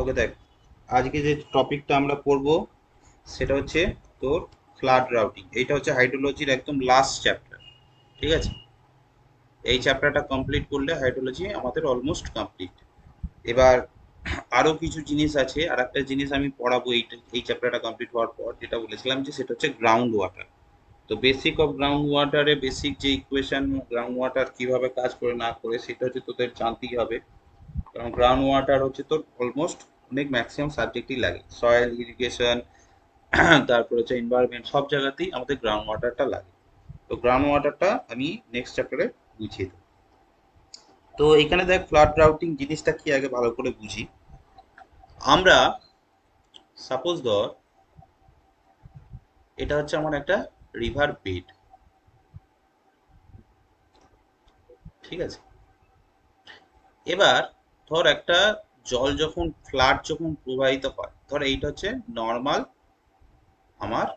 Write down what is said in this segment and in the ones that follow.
ওকে দেখ, আজকে যে টপিকটা আমরা পড়বো সেটা হচ্ছে তোর ফ্লাড রাউটিং। এইটা হচ্ছে হাইড্রোলজির একদম লাস্ট চ্যাপ্টার। ঠিক আছে, এই চ্যাপ্টারটা কমপ্লিট করলে হাইড্রোলজি আমাদের অলমোস্ট কমপ্লিট। এবার আরো কিছু জিনিস আছে, আর একটা জিনিস আমি পড়াবো এই চ্যাপ্টারটা কমপ্লিট হওয়ার পর, যেটা বলেছিলাম যে সেটা হচ্ছে গ্রাউন্ড ওয়াটার। তো বেসিক অফ গ্রাউন্ড ওয়াটারে বেসিক যে ইকুয়েশন, গ্রাউন্ড ওয়াটার কিভাবে কাজ করে না করে সেটা হচ্ছে তোদের জানতেই হবে। কারণ গ্রাউন্ড ওয়াটার হচ্ছে তোর অলমোস্ট অনেক ম্যাক্সিমাম সাবজেক্টই লাগে, সয়েল ইরিগেশন, তারপর হচ্ছে এনভায়রনমেন্ট, সব জায়গাতেই আমাদের গ্রাউন্ড ওয়াটারটা লাগে। তো গ্রাউন্ড ওয়াটারটা আমি নেক্সট চ্যাপ্টারে বুঝিয়ে দেবো। তো এখানে দেখ, ফ্লাড রাউটিং জিনিসটা কি আগে ভালো করে বুঝি। আমরা সাপোজ ধর এটা হচ্ছে আমার একটা রিভার বেড, ঠিক আছে। এবার ধর একটা জল যখন ফ্লাড যখন প্রবাহিত হয়, ধর এইটা হচ্ছে নর্মাল আমার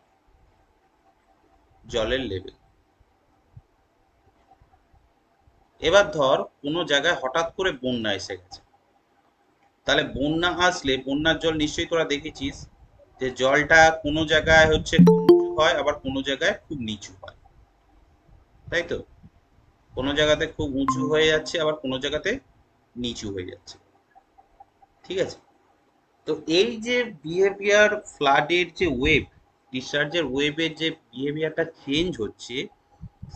জলের লেভেল। এবার ধর কোনো জায়গায় হঠাৎ করে বন্যা এসে গেছে, তাহলে বন্যা আসলে বন্যার জল নিশ্চয়ই তোরা দেখেছিস যে জলটা কোনো জায়গায় হচ্ছে খুব উঁচু হয়, আবার কোনো জায়গায় খুব নিচু হয়, তাই তো? কোনো জায়গাতে খুব উঁচু হয়ে যাচ্ছে, আবার কোনো জায়গাতে নিচু হয়ে যাচ্ছে, ঠিক আছে। তো এই যে বিহেভিয়ার, ফ্লাডের যে ওয়েভ, ডিসচার্জের ওয়েভের যে বিহেভিয়ারটা চেঞ্জ হচ্ছে,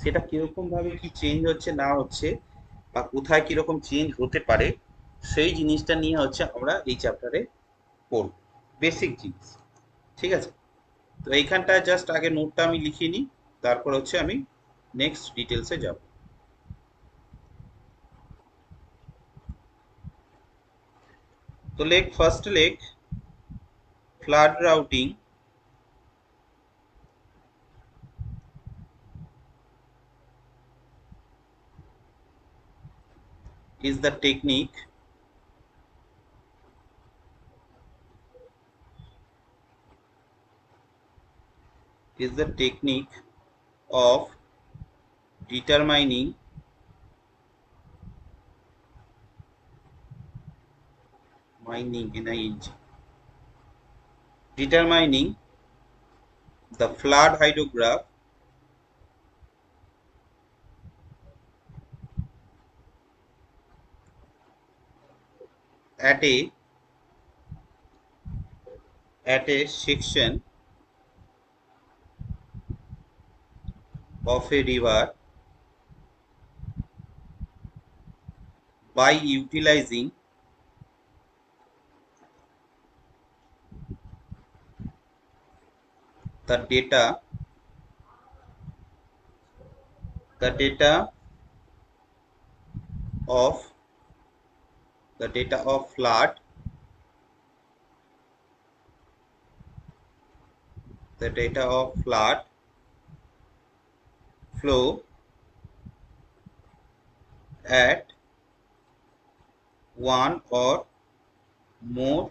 সেটা কিরকম ভাবে কি চেঞ্জ হচ্ছে না হচ্ছে, বা কোথায় কিরকম চেঞ্জ হতে পারে, সেই জিনিসটা নিয়ে হচ্ছে আমরা এই চ্যাপ্টারে পড়ব, বেসিক জিনিস, ঠিক আছে। তো এইখানটায় জাস্ট আগে নোটটা আমি লিখিয়ে নিই, তারপর হচ্ছে আমি নেক্সট ডিটেলসে যাব। তো লেখ, ফার্স্ট লেখ, flood routing is the technique of determining determining the flood hydrograph at a section of a river by utilizing the data of flood, the data of flood flow at one or more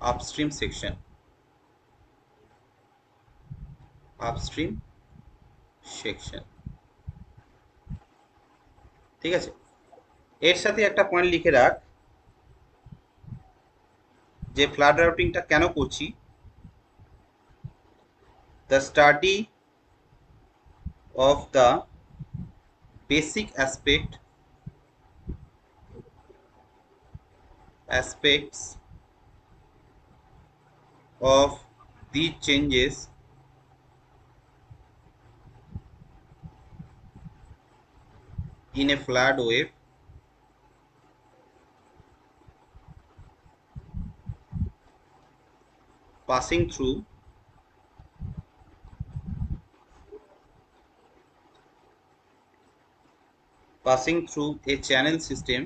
upstream section, ঠিক আছে। এর সাথে একটা point লিখে রাখ যে flood রাউটিংটা কেন করছি। The study of the basic aspects of these changes in a flood wave passing through a channel system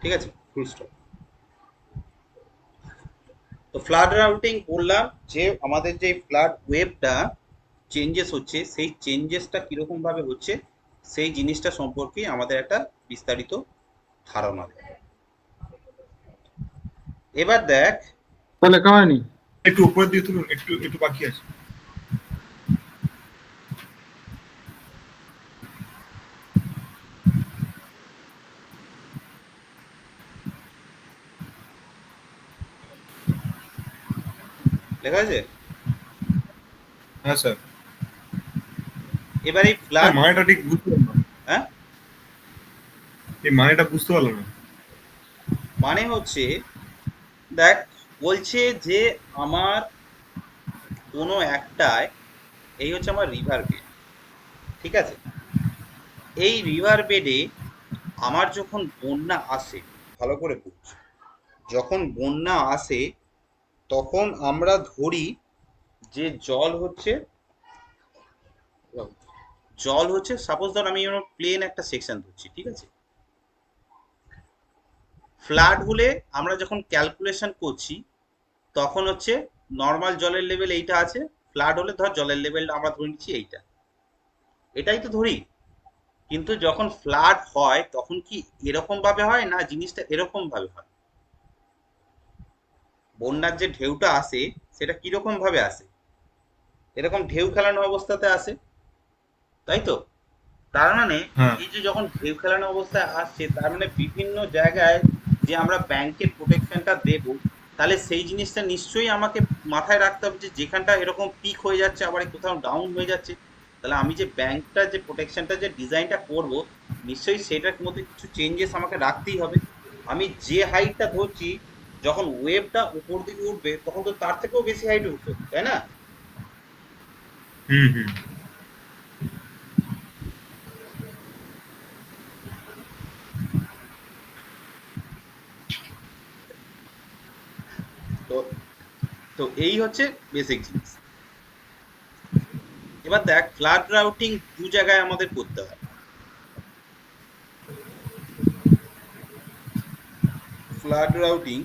ঠিক আছে, ফুল স্টপ। তো ফ্লাড রাউটিং বললাম যে আমাদের যে ফ্লাড ওয়েভটা চেঞ্জেস হচ্ছে, সেই চেঞ্জেসটা কিরকম ভাবে হচ্ছে সেই জিনিসটা সম্পর্কে আমাদের একটা বিস্তারিত ধারণা দেয়। এবার দেখ, তাহলে লেখা হয়নি। একটু উপরের দিকে তুলুন, একটু একটু বাকি আছে। লেখা আছে। হ্যাঁ স্যার। এবার এই স্যার ফ্ল্যাট, মানেটা ঠিক বুঝতে পারলাম না। হ্যাঁ, এই মানেটা বুঝতে পারলাম না। মানে হচ্ছে দেখ, বলছে যে আমার কোনো একটায়, এই হচ্ছে আমার রিভার বেড, ঠিক আছে, এই রিভার বেডে আমার যখন বন্যা আসে, ভালো করে বুঝ, যখন বন্যা আসে তখন আমরা ধরি যে জল হচ্ছে সাপোজ ধর আমি প্লেন একটা সেকশন ধরছি, ঠিক আছে, ফ্লাড হলে আমরা যখন ক্যালকুলেশন করছি তখন হচ্ছে নর্মাল জলের লেভেল এইটা আছে, ফ্লাড হলে ধর জলের লেভেলটা আমরা ধরে নিচ্ছি এইটা, এটাই তো ধরি। কিন্তু যখন ফ্লাড হয় তখন কি এরকম ভাবে হয় না, জিনিসটা এরকম ভাবে হয়। বন্যার যে ঢেউটা আসে সেটা কিরকম ভাবে আসে, এরকম ঢেউ খেলানো অবস্থাতে আসে, তাই তো। তার মানে হ্যাঁ। এই যে যখন ঢেউ খেলানো অবস্থায় আসছে, তার মানে বিভিন্ন জায়গায় যে আমরা ব্যাংকের প্রোটেকশনটা দেব, তাহলে সেই জিনিসটা নিশ্চয়ই আমাকে মাথায় রাখতে হবে যে যেখানটা এরকম পিক হয়ে যাচ্ছে আবার কোথাও ডাউন হয়ে যাচ্ছে, তাহলে আমি যে ব্যাংকটা যে প্রোটেকশনটা যে ডিজাইনটা করব, নিশ্চয়ই সেটার মধ্যে কিছু চেঞ্জেস আমাকে রাখতেই হবে। আমি যে হাইটটা ধরছি, যখন ওয়েভটা উপর দিকে উঠবে তখন তো তার থেকেও বেশি হাইট উঠবে, তাই না? হুম হুম। তো তো এই হচ্ছে বেসিক জিনিস। এবার দেখ, ফ্লাড রাউটিং দু জায়গায় আমাদের করতে হয়। ফ্লাড রাউটিং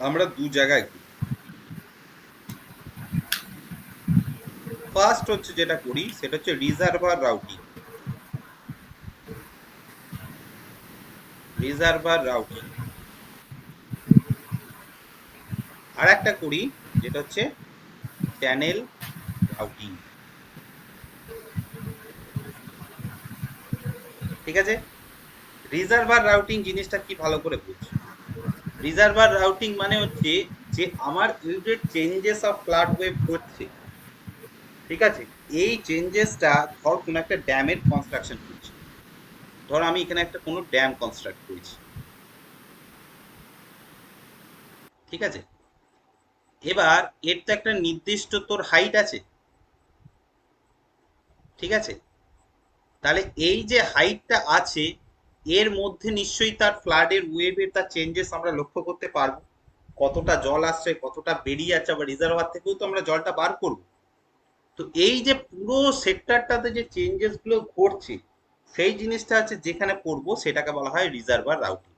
আমরা দু জায়গায় করি। ফার্স্ট হচ্ছে যেটা করি সেটা হচ্ছে রিজার্ভার রাউটিং। রিজার্ভার রাউটিং আর একটা করি যেটা হচ্ছে চ্যানেল রাউটিং, ঠিক আছে। রিজার্ভার রাউটিং জিনিসটা কি ভালো করে বুঝ। রিজার্ভার রাউটিং মানে হচ্ছে যে আমার ইউজের চেঞ্জেস অফ ফ্লাড ওয়েভ হচ্ছে, ঠিক আছে, এই চেঞ্জেসটা ধর কোনো একটা ড্যামের কনস্ট্রাকশন করছি, ধর আমি এখানে একটা কোনো ড্যাম কনস্ট্রাক্ট করেছি, ঠিক আছে। এবার এর তো একটা নির্দিষ্ট তোর হাইট আছে, ঠিক আছে। তাহলে এই যে হাইটটা আছে, এর মধ্যে নিশ্চয়ই তার ফ্লাডের ওয়েভের তার চেঞ্জেস আমরা লক্ষ্য করতে পারবো, কতটা জল আসছে কতটা বেরিয়ে যাচ্ছে, আবার রিজার্ভার থেকেও তো আমরা জলটা বার করবো। তো এই যে পুরো সেক্টরটাতে যে চেঞ্জেস গুলো ঘটছে, সেই জিনিসটা আছে যেখানে পড়বো সেটাকে বলা হয় রিজার্ভার রাউটিং।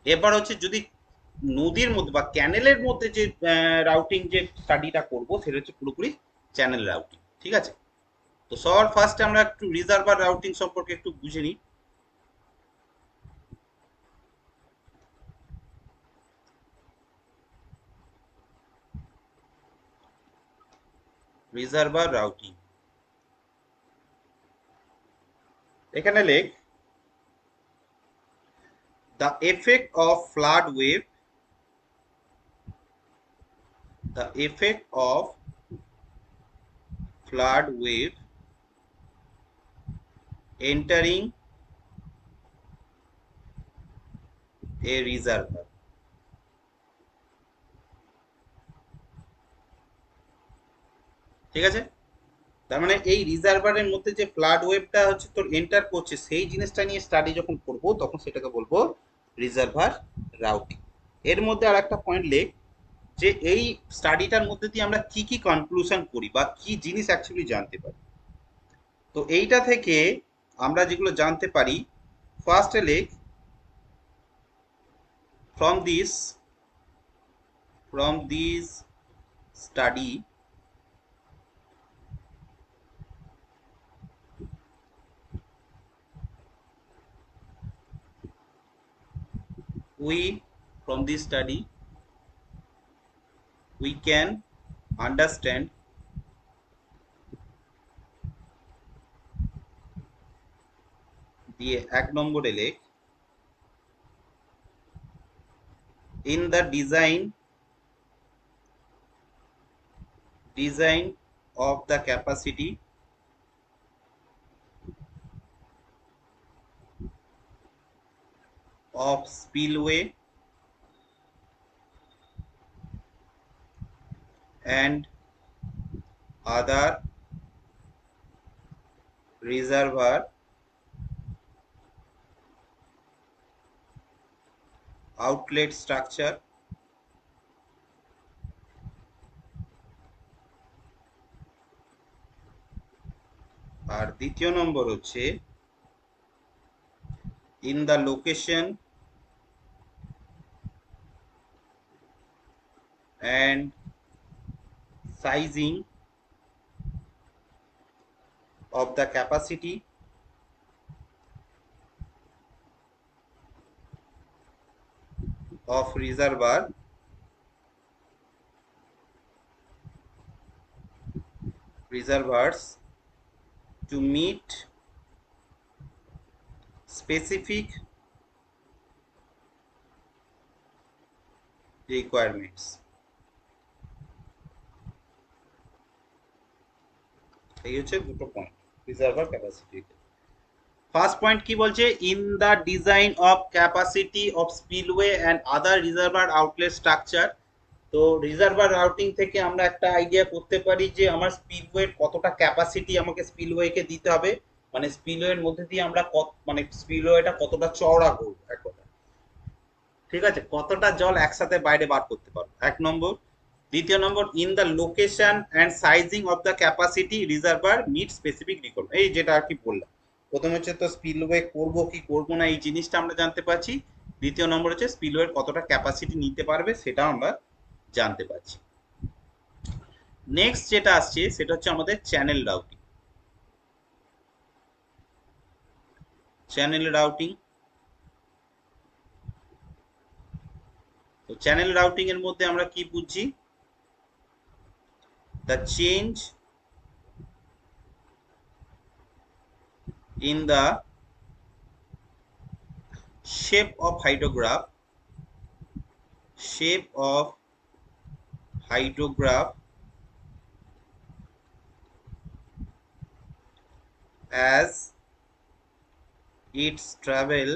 এবার হচ্ছে যদি নদীর মধ্যে বা ক্যানেলের মধ্যে যে রাউটিং যে স্টাডিটা করব সেটা হচ্ছে পুরোপুরি চ্যানেল রাউটিং, ঠিক আছে। তো সবার ফার্স্টে আমরা একটু রিজার্ভার রাউটিং সম্পর্কে একটু বুঝে নিই। রিজার্ভার রাউটিং, এখানে লেখ the effect of flood wave, the effect of flood wave entering A reservoir, ঠিক আছে। তার মানে এই রিজার্ভারের মধ্যে যে ফ্লাড ওয়েভটা হচ্ছে তোর এন্টার করছে, সেই জিনিসটা নিয়ে স্টাডি যখন করব তখন সেটাকে বলবো রিজার্ভার রাউটিং। এর মধ্যে আর একটা পয়েন্ট লেখ যে এই স্টাডিটার মধ্যে দিয়ে আমরা কি কি কনক্লুশন করি বা কি জিনিস অ্যাকচুয়ালি জানতে পারি। তো এইটা থেকে আমরা যেগুলো জানতে পারি, ফার্স্টে লেখ from this, study we from this study we can understand the 1 নম্বরে লেখ in the design of the capacity of spillway and other reservoir outlet structure আর দ্বিতীয় নম্বর হচ্ছে in the location and sizing of the capacity of reservoirs to meet specific requirements. এই হচ্ছে দুটো point reservoir capacity. First point কি বলছে, in the design of capacity of spillway and other reservoir outlet structure. তো reservoir routing থেকে আমরা একটা idea করতে পারি যে আমার স্পিলওয়ের কতটা ক্যাপাসিটি আমাকে স্পিলওয়েকে দিতে হবে, মানে স্পিলওয়ের মধ্যে দিয়ে আমরা মানে স্পিলওয়েটা কতটা চওড়া করবো এক কথা, ঠিক আছে, কতটা জল একসাথে বাইরে বার করতে পারবো, 1 নম্বর। দ্বিতীয় number, in the location and sizing of the capacity reservoir meet specific requirement. এই যেটা আর কি বললাম, প্রথম হচ্ছে তো স্পিলওয়ে করবো কি করবো না এই জিনিসটা আমরা জানতে পারছি। দ্বিতীয় নম্বর হচ্ছে স্পিলওয়ের কতটা ক্যাপাসিটি নিতে পারবে সেটা আমরা জানতে পারছি। নেক্সট যেটা আসছে সেটা হচ্ছে আমাদের চ্যানেল রাউটিং। চ্যানেল রাউটিং, তো চ্যানেল রাউটিং এর মধ্যে আমরা কি বুঝছি, the change in the shape of hydrograph as its travels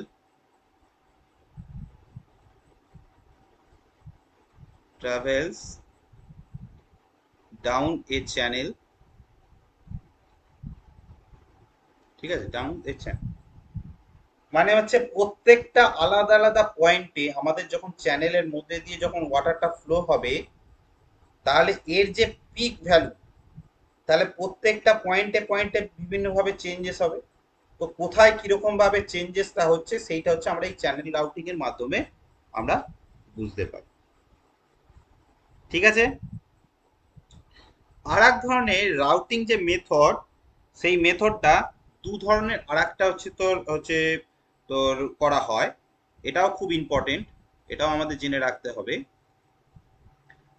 down a channel, ঠিক আছে, ডাউন এ চ্যানেল মানে হচ্ছে প্রত্যেকটা আলাদা আলাদা পয়েন্টে আমাদের যখন চ্যানেলের মধ্যে দিয়ে যখন ওয়াটারটা ফ্লো হবে, তাহলে এর যে পিক ভ্যালু, তাহলে প্রত্যেকটা পয়েন্টে পয়েন্টে বিভিন্নভাবে চেঞ্জেস হবে। তো কোথায় কিরকম ভাবে চেঞ্জেসটা হচ্ছে সেইটা হচ্ছে আমরা এই চ্যানেল রাউটিং এর মাধ্যমে আমরা বুঝতে পারি, ঠিক আছে। আর এক ধরনের রাউটিং যে মেথড, সেই মেথডটা দু ধরনের, আর একটা হচ্ছে তোর করা হয়, এটাও খুব ইম্পর্টেন্ট, এটাও আমাদের জেনে রাখতে হবে।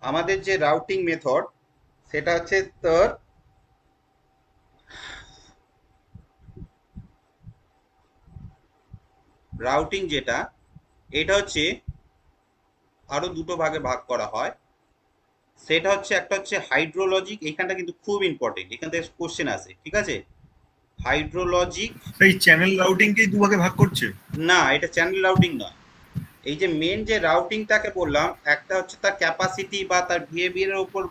আমাদের যে রাউটিং মেথড সেটা হচ্ছে তোর রাউটিং, যেটা এটা হচ্ছে আরো দুটো ভাগে ভাগ করা হয়। সেটা হচ্ছে একটা হচ্ছে হাইড্রোলজিক, এখানটা কিন্তু খুব ইম্পর্টেন্ট, এখান থেকে কোশ্চেন আসে, ঠিক আছে। হাইড্রোলজিক, এই চ্যানেল রাউটিংকেই দুভাগে ভাগ করছে? না, এটা চ্যানেল রাউটিং নয়। এই যে মেন যে রাউটিংটাকে বললাম, একটা হচ্ছে তার ক্যাপাসিটি বা তার বিহেভিয়ারের উপর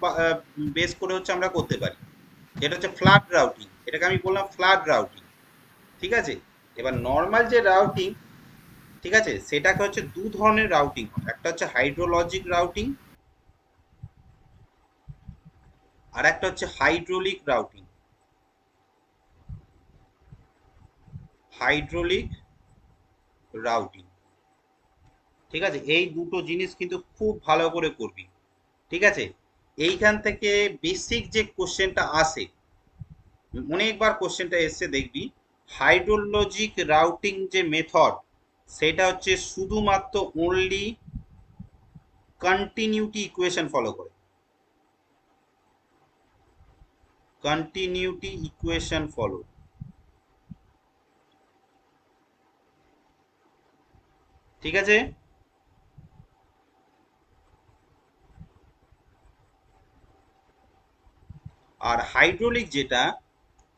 বেস করে হচ্ছে আমরা করতে পারি, যেটা হচ্ছে ফ্লাড রাউটিং, এটাকে আমি বললাম ফ্লাড রাউটিং, ঠিক আছে। এবার নর্মাল যে রাউটিং, ঠিক আছে, সেটাকে হচ্ছে দু ধরনের রাউটিং, একটা হচ্ছে হাইড্রোলজিক রাউটিং আর একটা হচ্ছে হাইড্রোলিক রাউটিং। হাইড্রোলিক রাউটিং, ঠিক আছে, এই দুটো জিনিস কিন্তু খুব ভালো করে করবি, ঠিক আছে। এইখান থেকে বেসিক যে কোশ্চেনটা আসে, অনেকবার কোশ্চেনটা এসছে দেখবি, হাইড্রোলজিক রাউটিং যে মেথড সেটা হচ্ছে শুধুমাত্র অনলি কন্টিনিউটি ইকুয়েশন ফলো করে, কন্টিনিউটি ইকুয়েশন ফলো। ঠিক আছে, আর হাইড্রোলিক যেটা,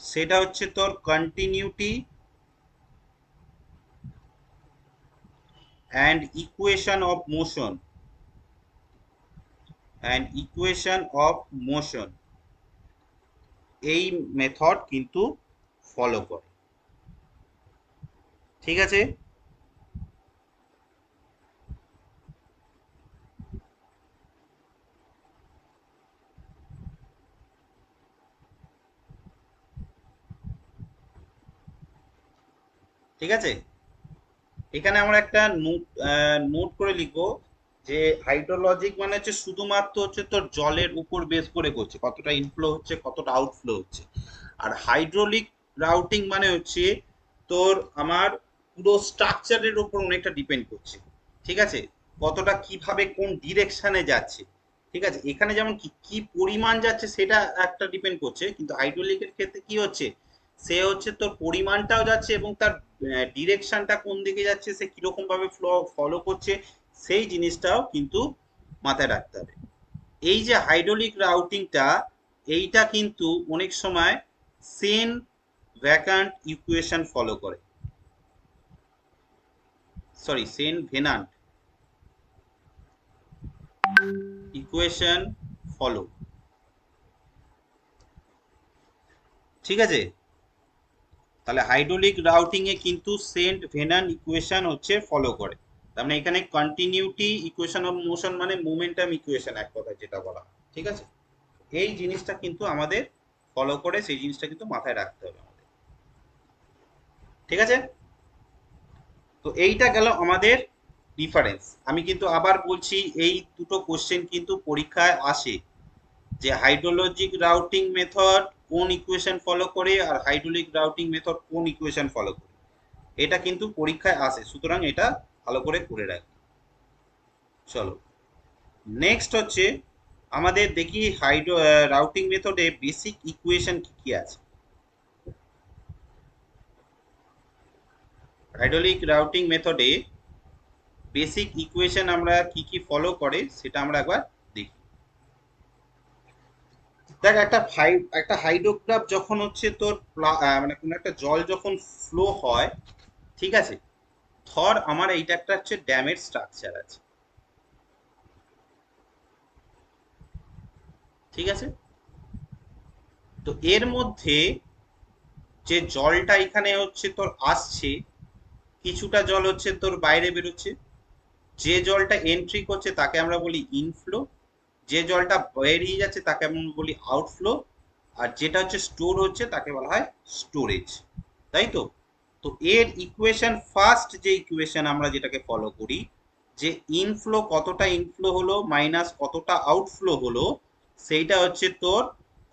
সেটা হচ্ছে তোর continuity and equation of motion, and equation of motion, এই মেথড কিন্তু ফলো করে। ঠিক আছে, ঠিক আছে, এখানে আমরা একটা নোট নোট করে লিখবো যে হাইড্রোলজিক মানে হচ্ছে শুধুমাত্র হচ্ছে তোর জলের উপর বেস করে করছে, কতটা ইনফ্লো হচ্ছে কতটা আউটফ্লো হচ্ছে। আর হাইড্রোলিক রাউটিং মানে হচ্ছে তোর আমার পুরো স্ট্রাকচারের উপর অনেকটা ডিপেন্ড করছে। ঠিক আছে, কতটা কিভাবে কোন ডিরেকশনে যাচ্ছে। ঠিক আছে, এখানে যেমন কি কি পরিমাণ যাচ্ছে সেটা একটা ডিপেন্ড করছে, কিন্তু হাইড্রোলিকের ক্ষেত্রে কি হচ্ছে, সে হচ্ছে তোর পরিমাণটাও যাচ্ছে এবং তার ডিরেকশনটা কোন দিকে যাচ্ছে, সে কিরকম ভাবে ফলো করছে, সেই জিনিসটাও কিন্তু মাথায় রাখতে হবে। এই যে হাইড্রোলিক রাউটিংটা, এইটা কিন্তু অনেক সময় সেন ভ্যাকান্ট ইকুয়েশন ফলো করে, সরি সেন ভেনান্ট ইকুয়েশন ফলো। ঠিক আছে, তাহলে হাইড্রোলিক রাউটিং এ কিন্তু সেন্ট ভেনান ইকুয়েশন হচ্ছে ফলো করে। তার মানে এখানে কন্টিনিউটি ইকুয়েশন অফ মোশন মানে মোমেন্টাম ইকুয়েশন এক কথায় যেটা বলা হয়। ঠিক আছে, এই জিনিসটা কিন্তু আমাদের ফলো করে, সেই জিনিসটা কিন্তু মাথায় রাখতে হবে আমাদের। ঠিক আছে, তো এইটা গেল আমাদের ডিফারেন্স। আমি কিন্তু আবার বলছি, এই দুটো কোশ্চেন কিন্তু পরীক্ষায় আসে, যে হাইড্রোলজিক রাউটিং মেথড কোন ইকুয়েশন ফলো করে আর হাইড্রোলিক রাউটিং মেথড কোন ইকুয়েশন ফলো করে, এটা কিন্তু পরীক্ষায় আসে, সুতরাং এটা ভালো করে করে রাখি। চলো, নেক্সট হচ্ছে আমাদের দেখি হাইড্রো রাউটিং মেথডে বেসিক ইকুয়েশন কি কি আছে। হাইড্রোলিক রাউটিং মেথডে বেসিক ইকুয়েশন আমরা কি কি ফলো করে সেটা আমরা একবার দেখি। দেখ, একটা হাইড্রোগ্রাফ যখন হচ্ছে তোর মানে কোনো একটা জল যখন ফ্লো হয়, ঠিক আছে, ধর আমার এইটা একটা হচ্ছে ড্যামের স্ট্রাকচার আছে। ঠিক আছে, তো এর মধ্যে যে জলটা এখানে হচ্ছে তোর আসছে, কিছুটা জল হচ্ছে তোর বাইরে বেরোচ্ছে, যে জলটা এন্ট্রি করছে তাকে আমরা বলি ইনফ্লো, যে জলটা বেরিয়ে যাচ্ছে তাকে আমরা বলি আউটফ্লো, আর যেটা হচ্ছে স্টোর হচ্ছে তাকে বলা হয় স্টোরেজ। তাই তো, তো এর ইকুয়েশন, ফার্স্ট যে ইকুয়েশন আমরা যেটাকে ফলো করি, যে ইনফ্লো কতটা ইনফ্লো হলো মাইনাস কতটা আউটফ্লো হলো, সেইটা হচ্ছে তোর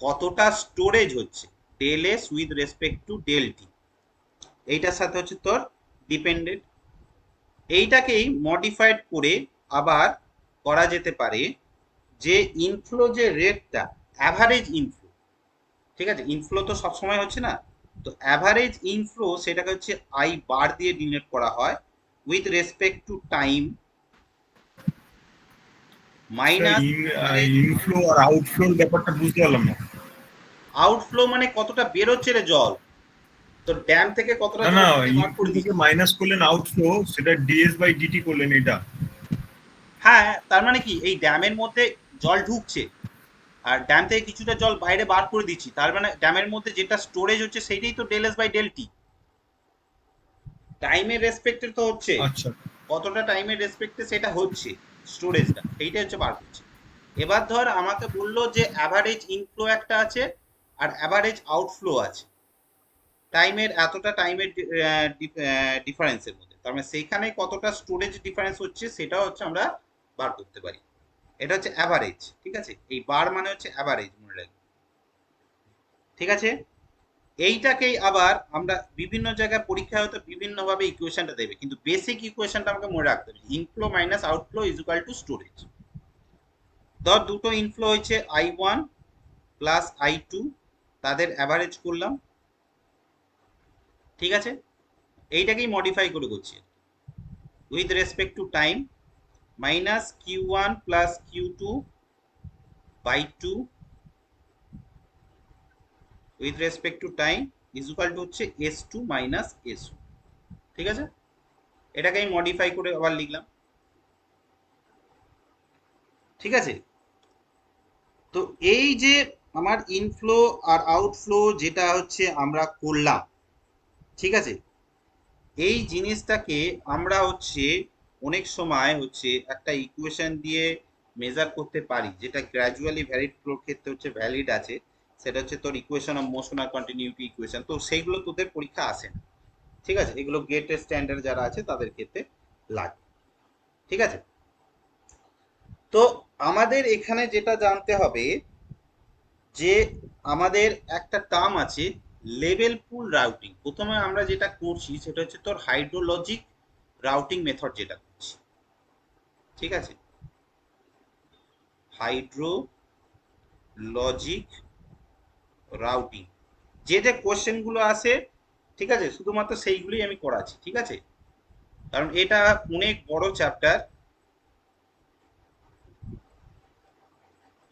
কতটা স্টোরেজ হচ্ছে, del S with respect to del T, এইটার সাথে হচ্ছে তোর ডিপেন্ডেন্ট। এইটাকেই মডিফাইড করে আবার করা যেতে পারে যে ইনফ্লো যে রেটটা, অ্যাভারেজ ইনফ্লো, ঠিক আছে, ইনফ্লো তো সবসময় হচ্ছে না, তো অ্যাভারেজ ইনফ্লো সেটাকে হচ্ছে আই বার দিয়ে ডিনোট করা হয় with respect to time sir, minus average. Inflow আর আউটফ্লোর ব্যাপারটা বুঝতে পারলাম না। আউটফ্লো মানে কতটা বেরোচ্ছে রে জল, তো ড্যাম থেকে কতটা না জল না, বাইরে বার ইনফ্লো করে থেকে দিচ্ছি। মাইনাস করলেন আউটফ্লো, সেটা ডিএস বাই ডিটি করলেন এটা। হ্যাঁ, তার মানে কি এই ড্যামের মধ্যে জল ঢুকছে আর ড্যাম থেকে কিছুটা জল বাইরে বার করে দিচ্ছি, তার মানে ড্যামের মধ্যে যেটা স্টোরেজ হচ্ছে সেইটাই তো del S by del T, টাইমের রেসপেক্টে তো হচ্ছে, আচ্ছা। কতটা টাইমের রেসপেক্টে সেটা হচ্ছে স্টোরেজটা, সেইটা হচ্ছে বার করছে। এবার ধর আমাকে বললো যে অ্যাভারেজ ইনফ্লো একটা আছে আর অ্যাভারেজ আউটফ্লো আছে টাইমের, এতটা টাইমের ডিফারেন্সের মধ্যে, তার মানে সেইখানে কতটা স্টোরেজ ডিফারেন্স হচ্ছে সেটাও হচ্ছে আমরা বার করতে পারি। এটা হচ্ছে অ্যাভারেজ। ঠিক আছে, এই বার মানে হচ্ছে অ্যাভারেজ, মনে রাখবে। ঠিক আছে, এইটাকেই আবার আমরা বিভিন্ন জায়গায় পরীক্ষায় হয়তো বিভিন্নভাবে ইকুয়েশনটা দেবে, কিন্তু বেসিক ইকুয়েশনটা আমাকে মনে রাখতে হবে, inflow minus outflow is equal two storage. ধর দুটো ইনফ্লো হয়েছে I1 প্লাস I2, তাদের অ্যাভারেজ করলাম, ঠিক আছে? এইটাকেই মডিফাই করে করছি with respect to time, minus Q1 plus Q2 by 2 with respect to time is equal to হচ্ছে S2 মাইনাস S1, ঠিক আছে? এটাকে আমি মডিফাই করে আবার লিখলাম, ঠিক আছে? তো এই যে আমার ইনফ্লো আর আউটফ্লো যেটা হচ্ছে আমরা করলাম, ঠিক আছে, এই জিনিসটাকে আমরা হচ্ছে অনেক সময় হচ্ছে একটা ইকুয়েশন দিয়ে মেজার করতে পারি, যেটা গ্র্যাজুয়ালি ভ্যালিড ফ্লোর ক্ষেত্রে হচ্ছে ভ্যালিড আছে। সেটা হচ্ছে তোর ইকুয়েশন অফ মোশন আর কন্টিনিউটি ইকুয়েশন। তো সেইগুলো তোদের পরীক্ষা আসে না, ঠিক আছে? এগুলো গেটের স্ট্যান্ডার্ড যারা আছে তাদের ক্ষেত্রে লাগে, ঠিক আছে? তো আমাদের এখানে যেটা জানতে হবে যে আমাদের একটা টার্ম আছে লেভেল পুল রাউটিং। প্রথমে আমরা যেটা করছি সেটা হচ্ছে তোর হাইড্রোলজিক রাউটিং মেথড যেটা করছি, ঠিক আছে? হাইড্রোলজিক রাউটিং, যে যে কোশ্চেন গুলো আসে, ঠিক আছে, শুধুমাত্র সেইগুলোই আমি করাচ্ছি, ঠিক আছে? কারণ এটা অনেক বড় চ্যাপ্টার,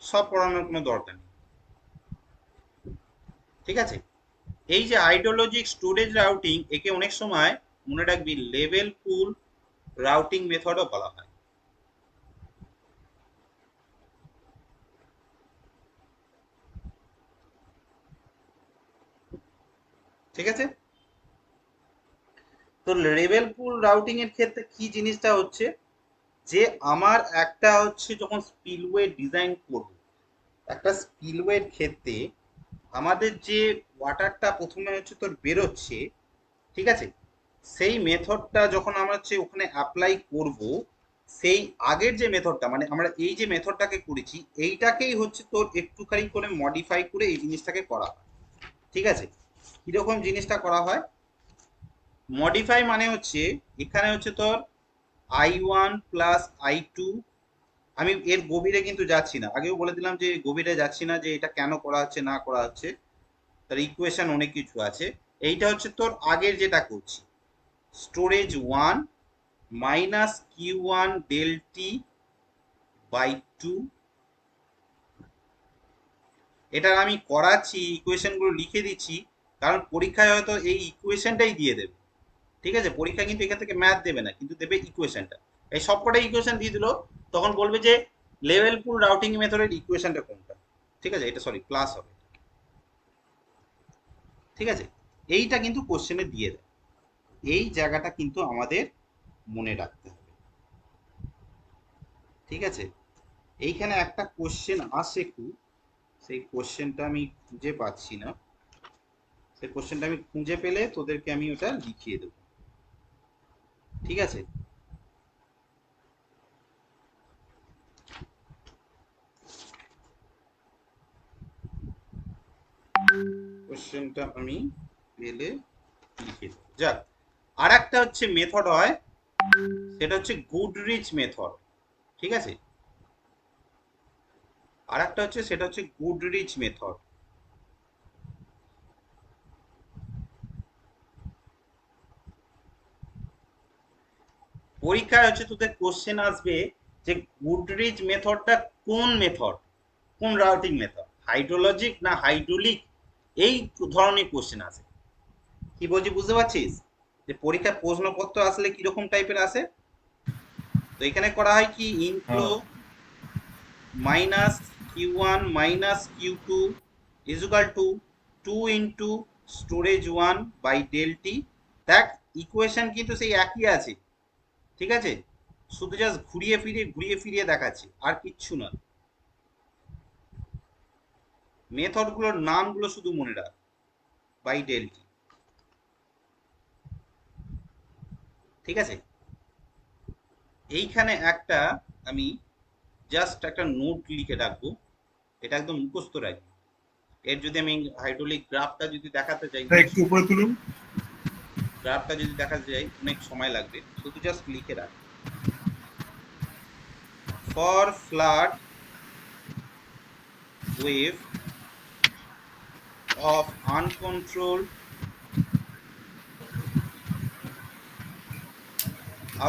সব পড়ানোর কোনো দরকার নেই, ঠিক আছে? এই যে হাইড্রোলজিক স্টোরেজ রাউটিং, একে অনেক সময় মনে রাখবি লেভেল পুল রাউটিং মেথডও বলা হয়, ঠিক আছে? তো লেভেল পুল রাউটিং এর ক্ষেত্রে কি জিনিসটা হচ্ছে যে আমার একটা হচ্ছে যখন স্পিলওয়ে ডিজাইন করব, একটা স্পিলওয়ের ক্ষেত্রে আমাদের যে ওয়াটারটা প্রথমে হচ্ছে তোর বেরোচ্ছে, ঠিক আছে, সেই মেথডটা যখন আমরা হচ্ছে ওখানে অ্যাপ্লাই করব, সেই আগের যে মেথডটা মানে আমরা এই যে মেথডটাকে করেছি এইটাকেই হচ্ছে তোর একটুখানি করে মডিফাই করে এই জিনিসটাকে করা হয়, ঠিক আছে? কিরকম জিনিসটা করা হয় মডিফাই মানে হচ্ছে, এখানে হচ্ছে তোর I1 প্লাস I2, আমি এর গভীরে কিন্তু যাচ্ছি না, আগেও বলে দিলাম যে গভীরে যাচ্ছি না যে এটা কেন করা হচ্ছে না করা হচ্ছে, তার ইকুয়েশন অনেক কিছু আছে। এইটা হচ্ছে তোর আগের যেটা করছি, storage 1 minus Q1 del T by 2, এটা আমি করাচ্ছি, ইকুয়েশনগুলো লিখে দিচ্ছি, কারণ পরীক্ষায় হয়তো এই ইকুয়েশনটাই দিয়ে দেবে, ঠিক আছে? পরীক্ষা কিন্তু এখান থেকে ম্যাথ দেবে না, কিন্তু দেবে ইকুয়েশনটা। এই সবকটা ইকুয়েশন দিয়ে দিল, তখন বলবে যে লেভেল পুল রাউটিং মেথডের ইকুয়েশনটা কোনটা, ঠিক আছে? এটা সরি প্লাস হবে, ঠিক আছে? এইটা কিন্তু কোশ্চেনে দিয়ে দেয়, এই জায়গাটা কিন্তু আমাদের মনে রাখতে হবে, ঠিক আছে? এইখানে একটা কোশ্চেন আসে খুব, সেই কোশ্চেনটা আমি খুঁজে পাচ্ছি না, সেই কোশ্চেনটা আমি খুঁজে পেলে তোদেরকে আমি ওটা লিখিয়ে দেবো, ঠিক আছে? কোশ্চেনটা আমি পেলে লিখে দেবো। যাক, আর একটা হচ্ছে মেথড হয়, সেটা হচ্ছে গুডরিচ মেথড, ঠিক আছে? আর একটা হচ্ছে সেটা হচ্ছে গুডরিচ মেথড। পরীক্ষায় হচ্ছে তোদের কোশ্চেন আসবে যে গুডরিচ মেথডটা কোন মেথড, কোন রাউটিং মেথড, হাইড্রোলজিক না হাইড্রোলিক, এই ধরনের কোশ্চেন আসে। কি বলছি বুঝতে পারছিস যে পরীক্ষায় প্রশ্নপত্র আসলে কিরকম টাইপের আসে? তো এখানে করা হয় কি, ইনফ্লো হ্যাঁ minus Q1 minus Q2 is equal to 2 into storage 1 by del T. দেখ, ইকুয়েশন কিন্তু সেই একই আছে, ঠিক আছে, শুধু জাস্ট ঘুরিয়ে ফিরিয়ে দেখাচ্ছি, আর কিচ্ছু না। মেথডগুলোর নামগুলো শুধু মনে রাখ, বাই ডেল টি, ঠিক আছে? এইখানে একটা আমি জাস্ট একটা নোট লিখে রাখবো, এটা একদম মুখস্থ রাখবি, এর যদি আমি হাইড্রোলিক গ্রাফটা যদি দেখাতে চাই, স্যার একটু উপরে তুলুন। গ্রাফটা যদি দেখাতে চাই অনেক সময় লাগবে, শুধু জাস্ট লিখে রাখ। For flood wave of uncontrolled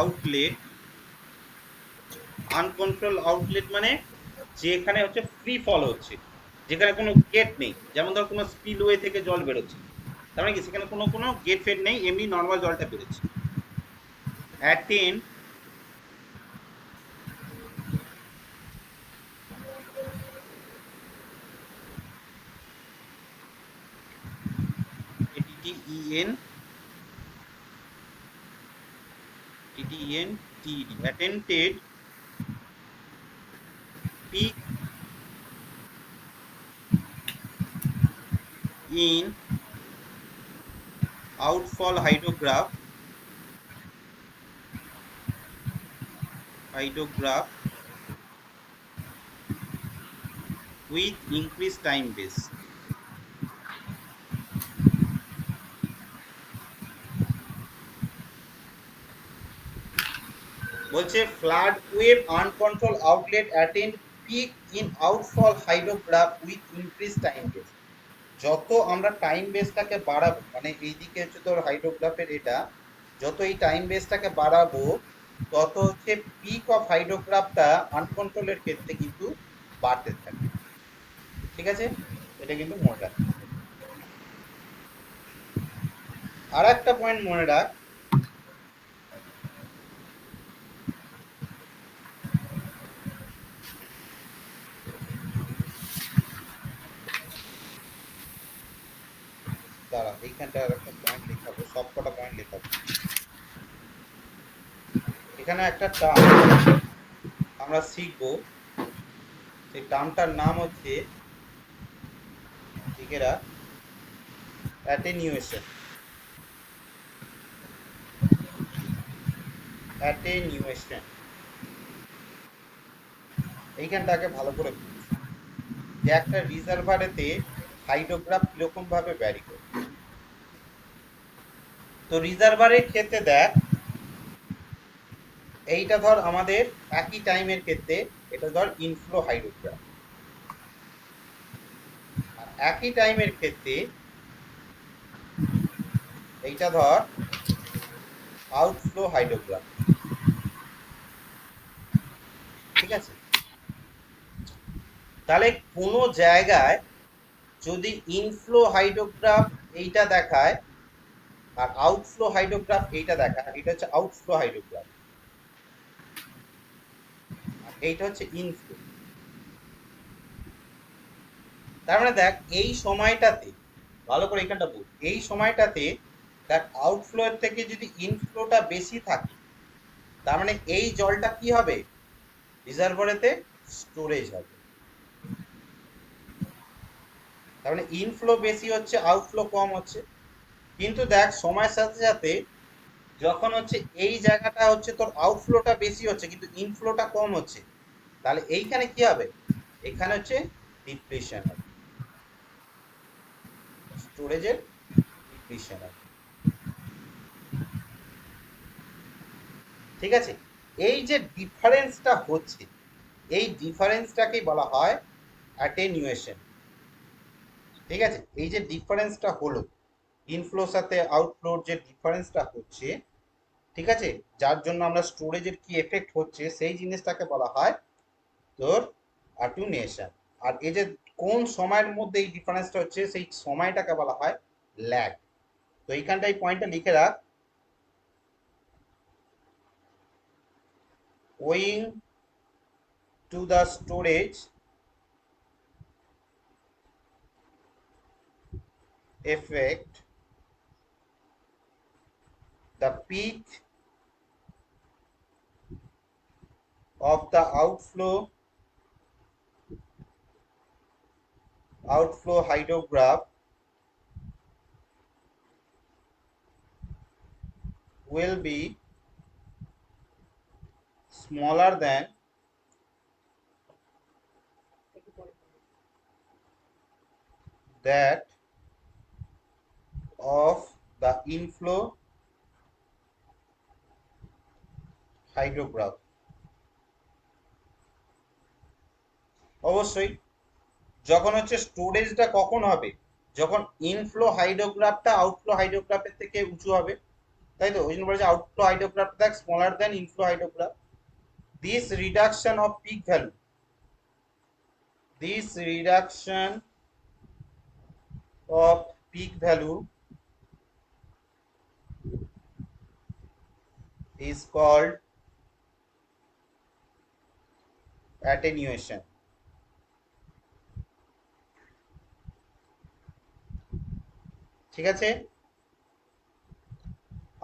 outlet, uncontrolled outlet মানে যেখানে হচ্ছে ফ্রি ফল হচ্ছে, যেখানে কোনো গেট নেই, যেমন ধর কোনো স্পিলওয়ে থেকে জল বেরোচ্ছে, তার মানে কি সেখানে কোনো কোনো গেট ফেট নেই, এমনি নর্মাল জলটা বেরোচ্ছে। Attain ATTEN TTEN TED attended peak in outfall hydrograph with increased time base। বলছে flood wave uncontrol outlet attend peak in outfall hydrograph with increase time base. যত আমরা টাইম বেসটাকে বাড়াবো, মানে এইদিকে হচ্ছে তোর হাইড্রোগ্রাফের এটা, যত এই টাইম বেসটাকে বাড়াবো তত হচ্ছে পিক অফ হাইড্রোগ্রাফটা আনকন্ট্রোলের ক্ষেত্রে কিন্তু বাড়তে থাকে। ঠিক আছে, এটা কিন্তু মনে রাখ। আর একটা পয়েন্ট মনে রাখ, দাঁড়া এইখানটা আর একটা পয়েন্ট লেখাবো, সব কটা পয়েন্ট লেখাবো। এখানে একটা টার্ম আমরা শিখবো, সেই টার্মটার নাম হচ্ছে লিখে অ্যাটেনিউয়েশন। অ্যাটেনিউয়েশন এইখানটাকে ভালো করে বুঝ, যে একটা রিজার্ভারেতে হাইড্রোগ্রাফ কিরকম ভাবে ভ্যারি করে। তো রিজার্ভারের ক্ষেত্রে দেখ, এইটা ধর আমাদের একই টাইমের ক্ষেত্রে, এটা ধর ইনফ্লো হাইড্রোগ্রাফ, আর একই টাইমের ক্ষেত্রে এইটা ধর আউটফ্লো হাইড্রোগ্রাফ। ঠিক আছে, তাহলে কোনো জায়গায় যদি ইনফ্লো হাইড্রোগ্রাফ এইটা দেখায় আর আউটফ্লো হাইড্রোগ্রাফ এইটা দেখায়, এটা হচ্ছে আউটফ্লো হাইড্রোগ্রাফ আর এইটা হচ্ছে ইনফ্লো। তার মানে দেখ এই সময়টাতে, ভালো করে এখানটা বুঝ, এই সময়টাতে দেখ আউটফ্লো এর থেকে যদি ইনফ্লোটা বেশি থাকে, তার মানে এই জলটা কি হবে, রিজার্ভারেতে স্টোরেজ হবে। তার মানে ইনফ্লো বেশি হচ্ছে, আউটফ্লো কম হচ্ছে। কিন্তু দেখ সময়ের সাথে সাথে যখন হচ্ছে এই জায়গাটা হচ্ছে তোর আউটফ্লোটা বেশি হচ্ছে কিন্তু ইনফ্লোটা কম হচ্ছে, তাহলে এইখানে কি হবে, এখানে হচ্ছে ডিপ্লিশন হবে, স্টোরেজের ডিপ্লিশন হবে। ঠিক আছে, এই যে ডিফারেন্সটা হচ্ছে, এই ডিফারেন্সটাকেই বলা হয় অ্যাটেনিউয়েশন। ঠিক আছে, এই যে ডিফারেন্সটা হলো, ইনফ্লোর সাথে আউটফ্লোর যে ডিফারেন্সটা হচ্ছে, ঠিক আছে, যার জন্য আমরা স্টোরেজের কি এফেক্ট হচ্ছে সেই জিনিসটাকে বলা হয় তোর অ্যাটেনিউয়েশন। আর এই যে কোন সময়ের মধ্যে এই ডিফারেন্সটা হচ্ছে সেই সময়টাকে বলা হয় ল্যাগ। তো এইখানটা এই পয়েন্টটা লিখে রাখ, owing to the storage effect, the peak of the outflow hydrograph will be smaller than that of the inflow hydrograph। অবশ্যই যখন হচ্ছে স্টোরেজটা কখন হবে, যখন ইনফ্লো হাইড্রোগ্রাফটা আউটফ্লো হাইড্রোগ্রাফের থেকে উঁচু হবে, তাই তো? ওই জন্য বলেছে আউটফ্লো হাইড্রোগ্রাফ দেখ smaller than inflow hydrograph. This reduction of peak value, this reduction of peak value is called attenuation। ঠিক আছে,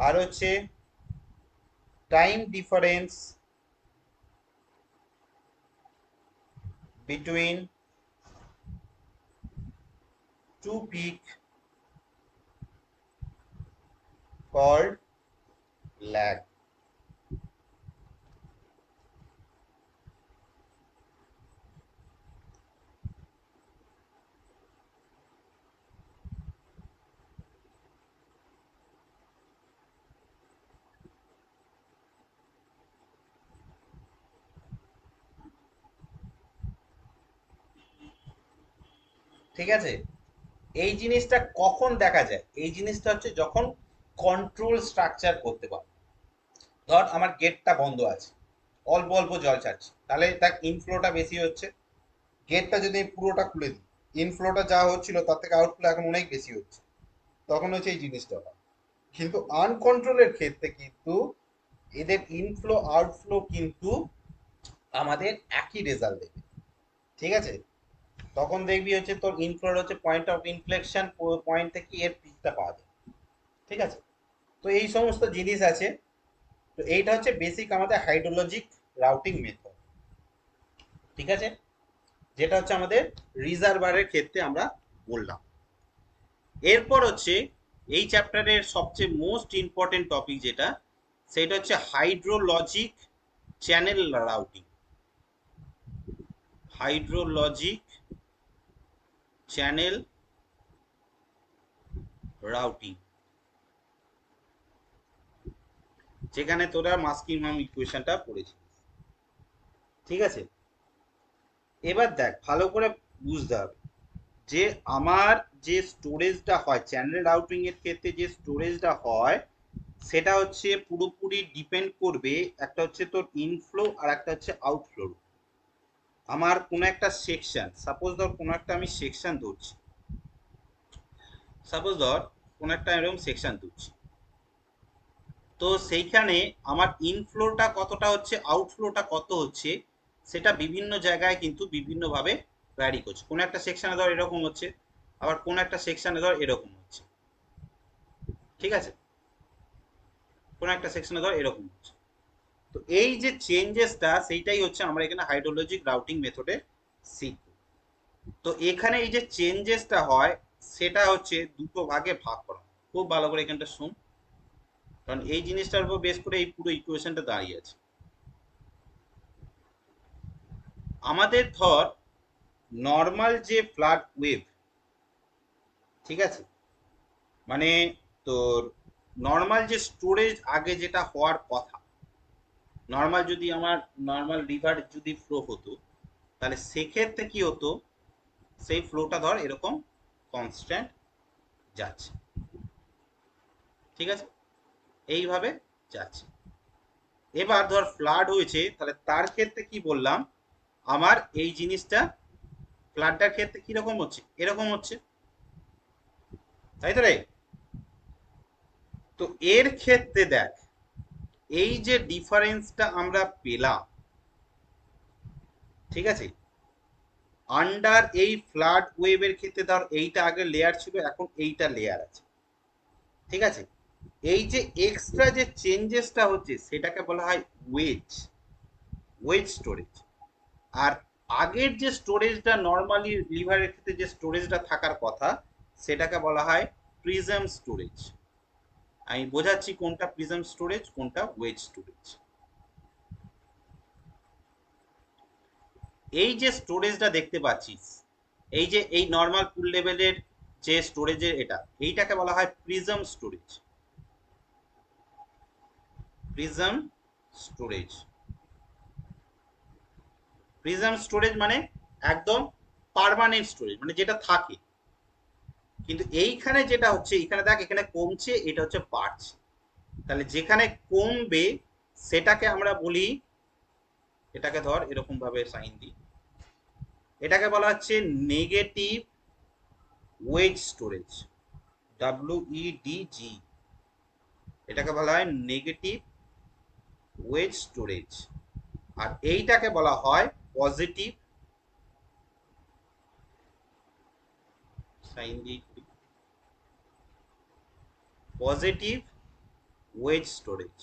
আর হচ্ছে time difference between two peak called lag। ঠিক আছে, এই জিনিসটা কখন দেখা যায়? এই জিনিসটা হচ্ছে যখন কন্ট্রোল স্ট্রাকচার করতে পারো। ধর আমার গেটটা বন্ধ আছে, অল্প অল্প জল ছাড়ছে, তাহলে তার ইনফ্লোটা বেশি হচ্ছে। গেটটা যদি আমি পুরোটা খুলে দিই, ইনফ্লোটা যা হচ্ছিল তার থেকে আউটফ্লো এখন অনেক বেশি হচ্ছে, তখন হচ্ছে এই জিনিসটা হয়। কিন্তু আনকন্ট্রোলের ক্ষেত্রে কিন্তু এদের ইনফ্লো আউটফ্লো কিন্তু আমাদের একই রেজাল্ট দেবে। ঠিক আছে, তখন দেখবি হচ্ছে তোর ইনফ্লোর হচ্ছে পয়েন্ট অফ ইনফ্লেকশন পয়েন্ট থেকে এর পিকটা পাওয়া যায়। ঠিক আছে, তো এই সমস্ত জিনিস আছে। তো এইটা হচ্ছে বেসিক আমাদের হাইড্রোলজিক রাউটিং মেথড। ঠিক আছে, যেটা হচ্ছে আমাদের রিজার্ভারের ক্ষেত্রে আমরা বললাম। এরপর হচ্ছে এই চ্যাপ্টারের সবচেয়ে মোস্ট ইম্পর্টেন্ট টপিক যেটা, সেটা হচ্ছে hydrologic channel routing. Hydrologic channel routing, যেখানে তোরা মাস্কিংহাম ইকুয়েশনটা পড়েছিস। ঠিক আছে, এবার দেখ ভালো করে বুঝতে হবে যে আমার যে স্টোরেজটা হয় চ্যানেল রাউটিং এর ক্ষেত্রে, যে স্টোরেজটা হয় সেটা হচ্ছে পুরোপুরি ডিপেন্ড করবে, একটা হচ্ছে তোর ইনফ্লো আর একটা হচ্ছে আউটফ্লো। আমার কোনো একটা সেকশন, সাপোজ ধর কোনো একটা আমি সেকশন ধরছি, সাপোজ ধর কোনো একটা এরকম সেকশন ধরছি, তো সেইখানে আমার ইনফ্লোটা কতটা হচ্ছে, আউটফ্লোটা কত হচ্ছে, সেটা বিভিন্ন জায়গায় কিন্তু বিভিন্নভাবে ভ্যারি করছে। কোনো একটা সেকশনে ধর এরকম হচ্ছে, আবার কোনো একটা সেকশনে ধর এরকম হচ্ছে। ঠিক আছে, কোনো একটা সেকশনে ধর এরকম হচ্ছে। তো এই যে চেঞ্জেসটা, সেইটাই হচ্ছে আমরা এখানে হাইড্রোলজিক রাউটিং মেথডে শিখব। তো এখানে এই যে চেঞ্জেসটা হয় সেটা হচ্ছে দুটো ভাগে ভাগ করা। খুব ভালো করে এখানটা শুন, কারণ এই জিনিসটার উপর বেস করে এই পুরো ইকুয়েশনটা দাঁড়িয়ে আছে। আমাদের ধর নর্মাল যে ফ্লাড ওয়েভ, ঠিক আছে, মানে তোর নর্মাল যে স্টোরেজ আগে যেটা হওয়ার কথা, নর্মাল যদি আমার নর্মাল রিভার যদি ফ্লো হতো, তাহলে সেক্ষেত্রে কি হতো, সেই ফ্লোটা ধর এরকম কনস্ট্যান্ট যাচ্ছে। ঠিক আছে, এইভাবে যাচ্ছে। এবার ধর ফ্লাড হয়েছে, তাহলে তার ক্ষেত্রে কি বললাম, আমার এই জিনিসটা ফ্লাডটার ক্ষেত্রে কিরকম হচ্ছে, এরকম হচ্ছে, তাই তো রে? তো এর ক্ষেত্রে দেখ, এই যে ডিফারেন্সটা আমরা পেলাম, ঠিক আছে, আন্ডার এই ফ্লাড ওয়েভের ক্ষেত্রে ধর এইটা আগে লেয়ার ছিল, এখন এইটা লেয়ার আছে। ঠিক আছে, এই যে এক্সট্রা যে চেঞ্জেসটা হচ্ছে সেটাকে বলা হয় ওয়েজ, ওয়েজ স্টোরেজ। আর আগের যে স্টোরেজটা নর্মালি লিভারের ক্ষেত্রে যে স্টোরেজটা থাকার কথা, সেটাকে বলা হয় প্রিজম স্টোরেজ। আমি বোঝাচ্ছি কোনটা প্রিজম স্টোরেজ কোনটা ওয়েজ স্টোরেজ। এই যে স্টোরেজটা দেখতে পাচ্ছিস, এই যে এই নর্মাল পুল লেভেলের যে স্টোরেজের এইটাকে বলা হয় prism storage. Prism storage, prism storage মানে একদম পার্মানেন্ট স্টোরেজ, মানে যেটা থাকে। কিন্তু এইখানে যেটা হচ্ছে, এখানে দেখ এখানে কমছে, এটা হচ্ছে বাড়ছে। তাহলে যেখানে কমবে সেটাকে আমরা বলি, এটাকে ধর এরকম ভাবে সাইন দিই, এটাকে বলা হচ্ছে নেগেটিভ ওয়েজ স্টোরেজ, WEDG। এটাকে বলা হয় নেগেটিভ ওয়েজ স্টোরেজ। আর এইটাকে বলা হয় পজিটিভ, সাইন দিই, পজিটিভ ওয়েজ স্টোরেজ।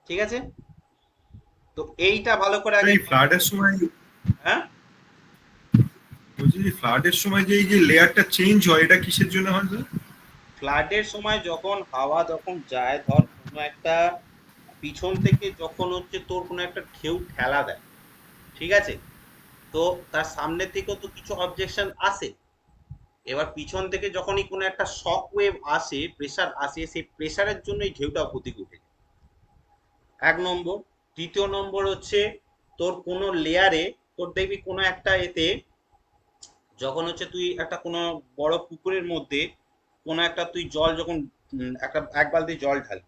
ঠিক আছে, তো এইটা ভালো করে আগে, এই ফ্লাডের সময়, হ্যাঁ বলছি যে ফ্লাডের সময় যে এই যে লেয়ারটা চেঞ্জ হয়, এটা কিসের জন্য হয় স্যার? ফ্লাডের সময় যখন হাওয়া যখন যায়, ধর কোনো একটা পিছন থেকে যখন হচ্ছে তোর কোনো একটা ঢেউ ঠেলা দেয়, ঠিক আছে, তো তার সামনে থেকেও তো কিছু অবজেকশন আসে। এবার পিছন থেকে যখনই কোনো একটা শক ওয়েভ আসে, প্রেসার আসে, সেই প্রেসারের জন্যই ঢেউটা ওদিকে উঠে যায়। এক নম্বর। দ্বিতীয় নম্বর হচ্ছে তোর কোনো লেয়ারে, তোর দেখবি কোনো একটা এতে, যখন হচ্ছে তুই একটা কোনো বড় পুকুরের মধ্যে কোনো একটা তুই জল যখন একটা এক বালতি জল ঢালি,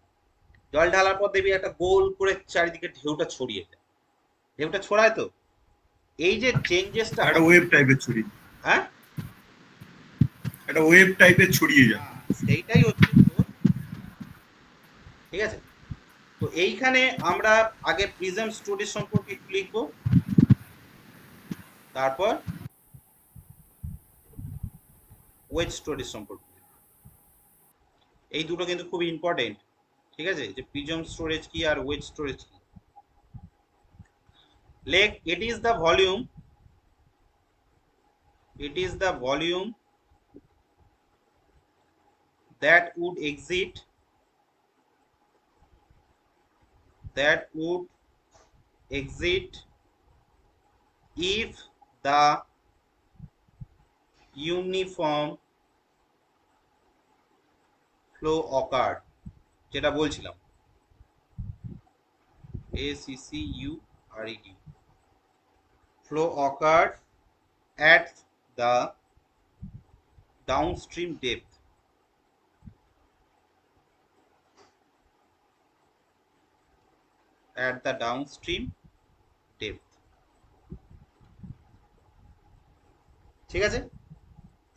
জল ঢালার পর দেখবি একটা গোল করে চারিদিকে ঢেউটা ছড়িয়ে যায়, ঢেউটা ছড়ায় তো। এই যে চেঞ্জেসটা একটা হয়, ওয়েব টাইপের ছড়িয়ে, হ্যাঁ, একটা ওয়েব টাইপের ছড়িয়ে যায়। সেইটাই হচ্ছে তোর, ঠিক আছে। তো এইখানে আমরা আগে প্রিজম স্টোরেজ সম্পর্কে একটু লিখবো, তারপর ওয়েজ স্টোরেজ সম্পর্কে লিখবো। এই দুটো কিন্তু খুব ইম্পর্টেন্ট, ঠিক আছে, যে প্রিজম স্টোরেজ কি আর ওয়েজ স্টোরেজ কি। লেখ, it is the volume, it is the volume that would exit, that would exit if the uniform flow occurred, যেটা বলছিলাম, ACCURED, flow occurred at the downstream depth, at the downstream depth। ঠিক আছে,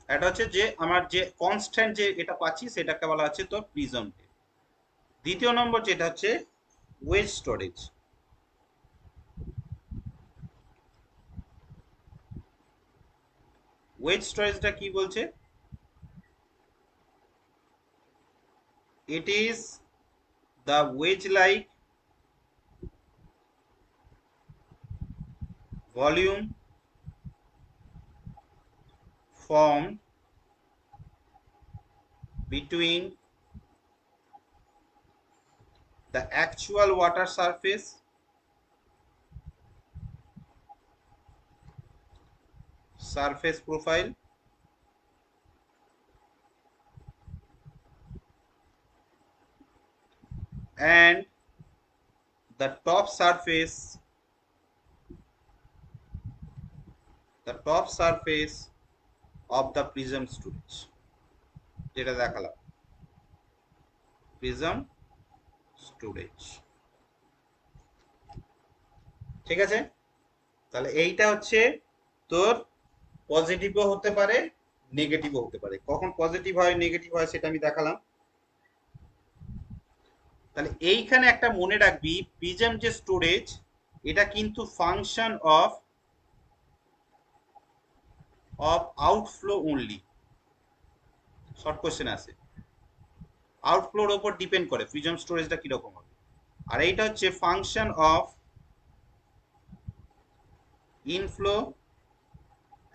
এটা হচ্ছে যে আমার যে কনস্ট্যান্ট যে এটা পাচ্ছি সেটাকে বলা হচ্ছে তোর প্রিজম ডেপথ। দ্বিতীয় নম্বর যেটা হচ্ছে ওয়েজ স্টোরেজ। ওয়েজ স্টোরেজটা কি বলছে? It is the wedge-like volume formed between the actual water surface profile and the top surface of the prism storage, যেটা দেখালাম প্রিজম স্টোরেজ। ঠিক আছে, তাহলে এইটা হচ্ছে তোর পজিটিভও হতে পারে, নেগেটিভও হতে পারে। কখন পজিটিভ হয় নেগেটিভ হয় সেটা আমি দেখালাম। তাহলে এইখানে একটা মনে রাখবি, প্রিজম যে স্টোরেজ, এটা কিন্তু function of outflow only. Short question আছে, আউটফ্লোর উপর ডিপেন্ড করে প্রিজম স্টোরেজটা কিরকম হবে। আর এইটা হচ্ছে function of inflow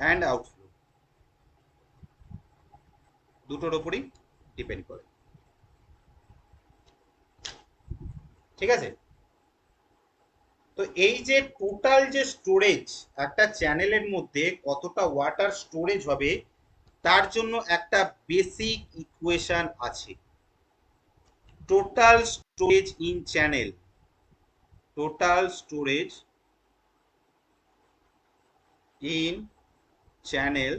and outflow, দুটোর উপরই ডিপেন্ড করে। ঠিক আছে, তো এই যে টোটাল যে স্টোরেজ একটা চ্যানেলের মধ্যে কতটা ওয়াটার স্টোরেজ হবে তার জন্য একটা বেসিক ইকুয়েশন আছে। Total storage in channel, total storage in channel,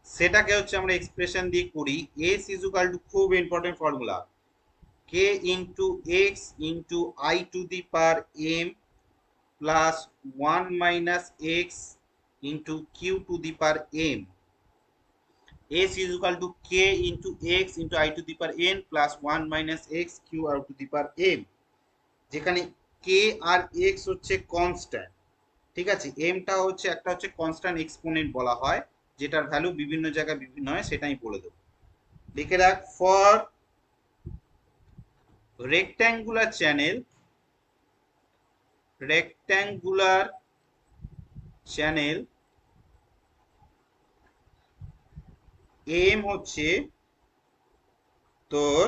সেটাকে হচ্ছে আমরা এক্সপ্রেশন দিয়ে করি এস ইজ ইকুয়াল টু, খুব important formula, K into X into I to the power M plus 1 - x into Q to the power M. s is equal to k into x into I to the power n plus 1 - x q r to the power m, যেখানে k আর x হচ্ছে constant, ঠিক আছে, m টা হচ্ছে একটা হচ্ছে constant exponent বলা হয়, যেটার ভ্যালু বিভিন্ন জায়গায় বিভিন্ন হয়, সেটা আমি বলে দেবো। লিখে রাখ, for rectangular channel, rectangular channel m হচ্ছে তোর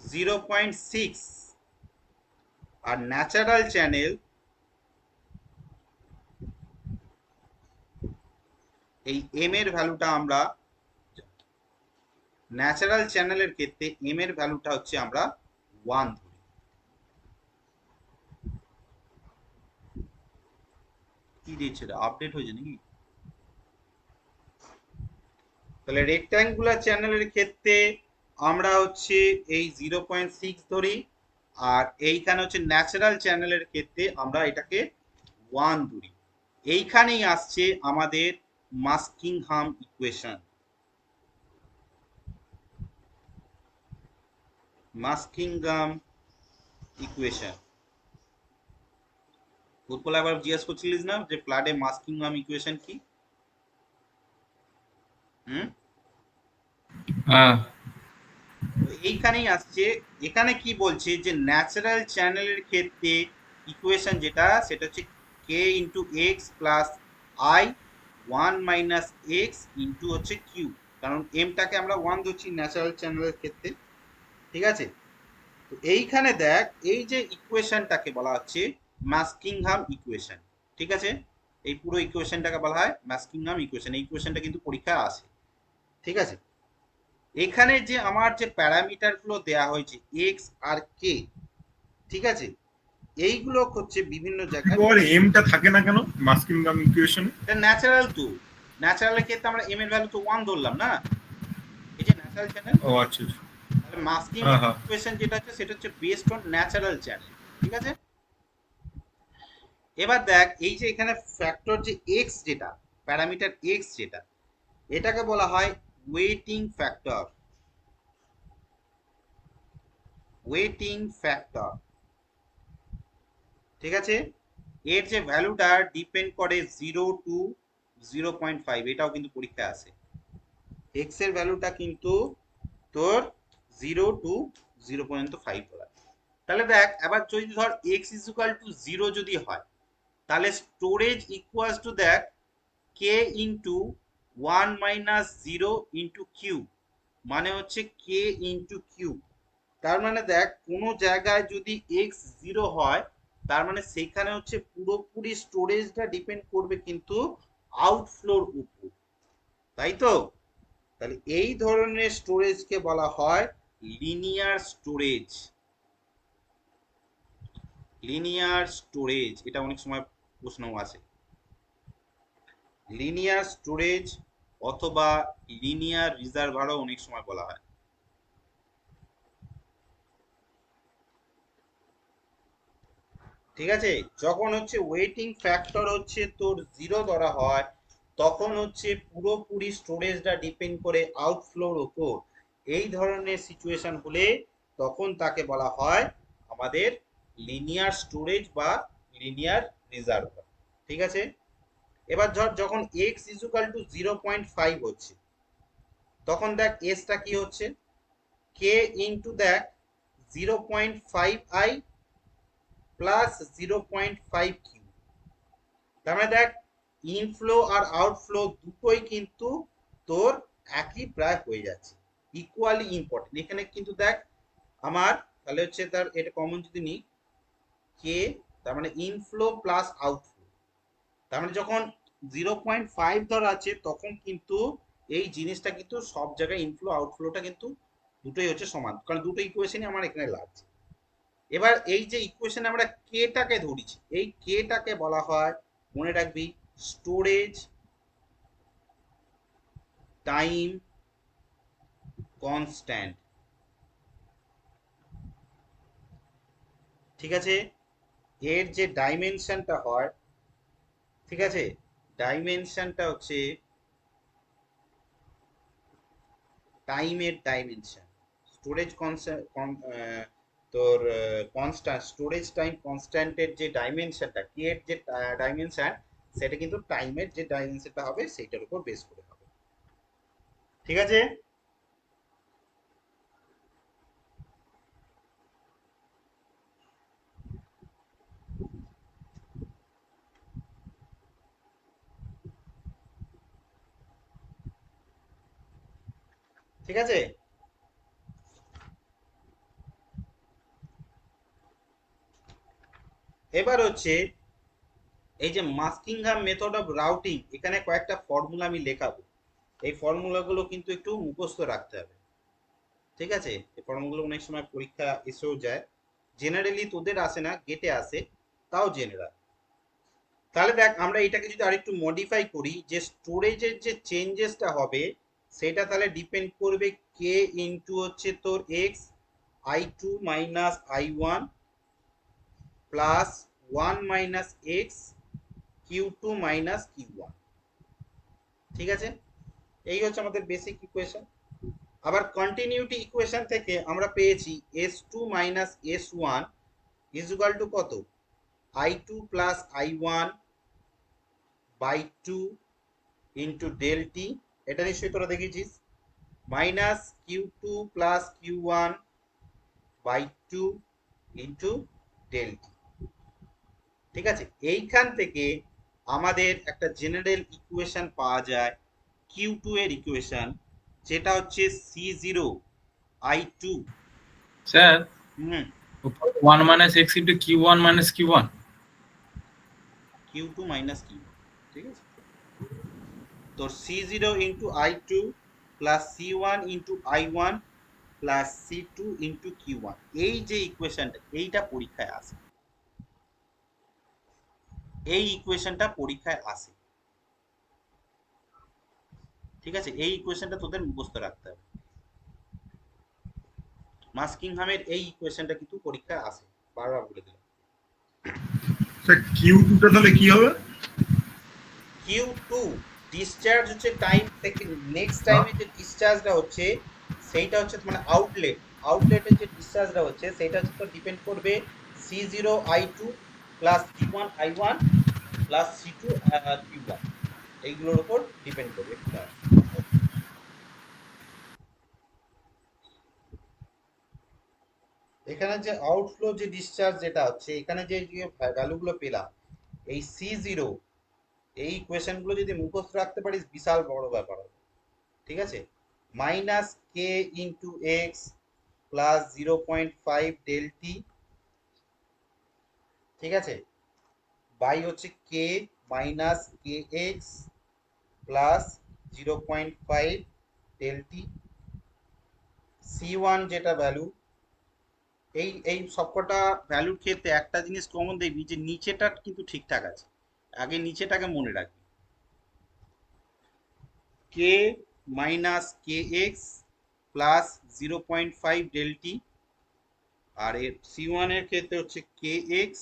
0.6, আর ন্যাচারাল চ্যানেল এই m এর ভ্যালুটা আমরা, ন্যাচারাল চ্যানেলের ক্ষেত্রে m এর ভ্যালুটা হচ্ছে আমরা 1 ধরি। কি দিচ্ছে, আপডেট হয়েছে নাকি? তাহলে রেক্ট্যাঙ্গুলার চ্যানেলের ক্ষেত্রে আমরা হচ্ছে এই 0.6 ধরি, আর এইখানে হচ্ছে ন্যাচারাল চ্যানেলের ক্ষেত্রে আমরা এটাকে 1 ধরি। এইখানেই আসছে আমাদের মাস্কিংহাম ইকুয়েশন, মাস্কিংহাম ইকুয়েশন। উৎপল একবার জিজ্ঞেস করছিলিস না যে ফ্লাডে মাস্কিংহাম ইকুয়েশন কি? হুম, হ্যাঁ তো এইখানেই আসছে। এখানে কি বলছে যে ন্যাচারাল চ্যানেলের ক্ষেত্রে ইকুয়েশন যেটা, সেটা হচ্ছে K into X plus I 1 - x হচ্ছে কিউ, কারণ এমটাকে আমরা 1 ধরছি ন্যাচারাল চ্যানেলের ক্ষেত্রে, ঠিক আছে। তো এইখানে দেখ, এই যে ইকুয়েশনটাকে বলা হচ্ছে মাস্কিংহাম ইকুয়েশন, ঠিক আছে। এই পুরো ইকুয়েশনটাকে বলা হয় মাস্কিংহাম ইকুয়েশন। এই ইকুয়েশনটা কিন্তু পরীক্ষায় আসে, ঠিক আছে। এখানে যে আমার যে প্যারামিটার গুলো দেয়া হয়েছে এক্স আর কে, ঠিক আছে, এইগুলো হচ্ছে বিভিন্ন জায়গায়, বল এমটা থাকে না কেন মাস্কিংহাম ইকুয়েশনে? এটা ন্যাচারাল টু, ন্যাচারালের ক্ষেত্রে আমরা এম এর ভ্যালু তো 1 ধরলাম না, এই যে ন্যাচারাল চ্যানেল, ও আচ্ছা আচ্ছা। তাহলে মাস্কিং হ্যাঁ হ্যাঁ। ইকুয়েশন যেটা আছে সেটা হচ্ছে বেসড অন ন্যাচারাল চ্যানেল, ঠিক আছে। এবার দেখ, এই যে এখানে ফ্যাক্টর যে এক্স যেটা, প্যারামিটার এক্স যেটা, এটাকে বলা হয় ওয়েটিং ফ্যাক্টর, ওয়েটিং ফ্যাক্টর, ঠিক আছে। এর যে ভ্যালুটা ডিপেন্ড করে 0 টু 0.5, এটাও কিন্তু পরীক্ষায় আসে। এক্স এর ভ্যালুটা কিন্তু তোর 0 টু 0.5 ধরা। তাহলে দেখ, এবার যদি ধর এক্স ইজ ইকুয়াল টু 0 যদি হয়, তাহলে স্টোরেজ ইকুয়ালস টু দেখ কে ইন্টু 1 - 0 ইন্টু কিউ, মানে হচ্ছে কে ইন্টু কিউ। তার মানে দেখ, কোনো জায়গায় যদি এক্স 0 হয়, তার মানে সেখানে হচ্ছে পুরোপুরি স্টোরেজটা ডিপেন্ড করবে কিন্তু আউটফ্লোর উপর, তাই তো। তাহলে এই ধরনের স্টোরেজকে বলা হয় লিনিয়ার স্টোরেজ, লিনিয়ার স্টোরেজ, এটা অনেক সময় প্রশ্ন আছে। লিনিয়ার স্টোরেজ অথবা লিনিয়ার রিজার্ভারও অনেক সময় বলা হয়, ঠিক আছে। যখন হচ্ছে ওয়েটিং ফ্যাক্টর হচ্ছে তোর 0 ধরা হয়, তখন হচ্ছে পুরোপুরি স্টোরেজটা ডিপেন্ড করে আউটফ্লোর উপর। এই ধরনের সিচুয়েশন হলে তখন তাকে বলা হয় আমাদের লিনিয়ার স্টোরেজ বা লিনিয়ার রিজার্ভার, ঠিক আছে। এবার ধর যখন এক্স ইজুকাল টু 0.5 হচ্ছে, তখন দেখ এসটা কি হচ্ছে, কে ইন্টু দেখ 0.5i প্লাস 0.5 কিউ। তার মানে দেখ, ইনফ্লো আর আউটফ্লো দুটোই কিন্তু তোর একই প্রায় হয়ে যাচ্ছে, ইকুয়ালি ইম্পর্টেন্ট। এখানে কিন্তু দেখ আমার তাহলে হচ্ছে তার এটা কমন যদি নিই কে, তার মানে ইনফ্লো প্লাস আউটফ্লো, তার মানে যখন 0.5 ধরা আছে তখন কিন্তু এই জিনিসটা কিন্তু সব জায়গায় ইনফ্লো আউটফ্লোটা কিন্তু দুটোই হচ্ছে সমান, কারণ দুটো ইকুয়েশনই আমার এখানে লাগছে। এবার এই যে ইকুয়েশনে আমরা কেটাকে ধরেছি, এই কেটাকে বলা হয়, মনে রাখবি, স্টোরেজ টাইম কনস্ট্যান্ট। ঠিক আছে, এর যে ডাইমেনশনটা হয়, ঠিক আছে, ডাইমেনশনটা হচ্ছে টাইমের ডাইমেনশন। স্টোরেজ তোর কনস্ট্যান্ট, স্টোরেজ টাইম কনস্ট্যান্টের যে ডাইমেনশনটা, কে এর যে ডাইমেনশন, সেটা কিন্তু টাইমের যে ডাইমেনশনটা হবে সেইটার উপর বেস করে হবে। ঠিক আছে, ঠিক আছে। এবার হচ্ছে এই যে মাস্কিংহাম মেথড অফ রাউটিং, এখানে কয়েকটা ফর্মুলা আমি লেখাবো, এই ফর্মুলাগুলো কিন্তু একটু মুখস্থ রাখতে হবে। ঠিক আছে, এই ফর্মুলাগুলো অনেক সময় পরীক্ষা এসেও যায়, জেনারেলি তোদের আসে না, গেটে আসে, তাও জেনে রাখ। তাহলে দেখ আমরা এটাকে যদি আরেকটু মডিফাই করি, যে স্টোরেজের যে চেঞ্জেসটা হবে সেটা তাহলে ডিপেন্ড করবে কে ইন্টু হচ্ছে তোর x i2 minus i1 plus 1 minus x q2 minus q1। ঠিক আছে, এই হচ্ছে আমাদের বেসিক ইকুয়েশন। আবার কন্টিনিউটি ইকুয়েশন থেকে আমরা পেয়েছি s2 minus s1 is equal to কত, i2 plus i1 by 2 into del T, এটা নিশ্চয়ই তোরা দেখেছিস, minus q2 plus q1 by 2 into del T. ঠিক আছে, এইখান থেকে আমাদের একটা জেনারেল ইকুয়েশন পাওয়া যায় q2 এর ইকুয়েশন, যেটা হচ্ছে c0 i2। স্যার হুম, 1 minus x into q1 minus q1. q2 minus q, ঠিক আছে, তো c0 into i2 plus c1 into i1 plus c2 into q1, এই যে ইকুয়েশনটা, এইটা পরীক্ষায় আসে, এই ইকুয়েশনটা পরীক্ষায় আসে। ঠিক আছে, এই ইকুয়েশনটা তোদের মুখস্থ রাখতে হবে, মাস্কিংহামের এই ইকুয়েশনটা কিন্তু পরীক্ষায় আসে, বারবার বলে দিলাম। স্যার Q2টা তাহলে কি হবে? Q2 ডিসচার্জ হচ্ছে টাইম থেকে নেক্সট টাইমে যে ডিসচার্জটা হচ্ছে সেইটা হচ্ছে মানে আউটলেট, আউটলেটের যে ডিসচার্জটা হচ্ছে সেটা হচ্ছে তো ডিপেন্ড করবে C0 I2 plus C1 I1 plus C2 Q1, এইগুলোর উপর ডিপেন্ড করবে। একটু দাঁড়া। এখানে যে আউটফ্লো যে ডিসচার্জ যেটা হচ্ছে, এখানে যে ভ্যালুগুলো পেলাম, এই C0, এই ইকুয়েশনগুলো যদি মুখস্থ রাখতে পারিস বিশাল বড় ব্যাপার হবে। ঠিক আছে, minus K into X plus 0.5 del T, ঠিক আছে, বাই হচ্ছে K minus K X plus 0.5 del T, c1 যেটা ভ্যালু, এই এই সবকটা ভ্যালুর ক্ষেত্রে একটা জিনিস কমন দেখবি যে নিচেটা কিন্তু ঠিকঠাক আছে, আগে নিচেটাকে মনে রাখবি, কে minus K X plus 0.5 del টি, আর এর c1 এর ক্ষেত্রে হচ্ছে কে এক্স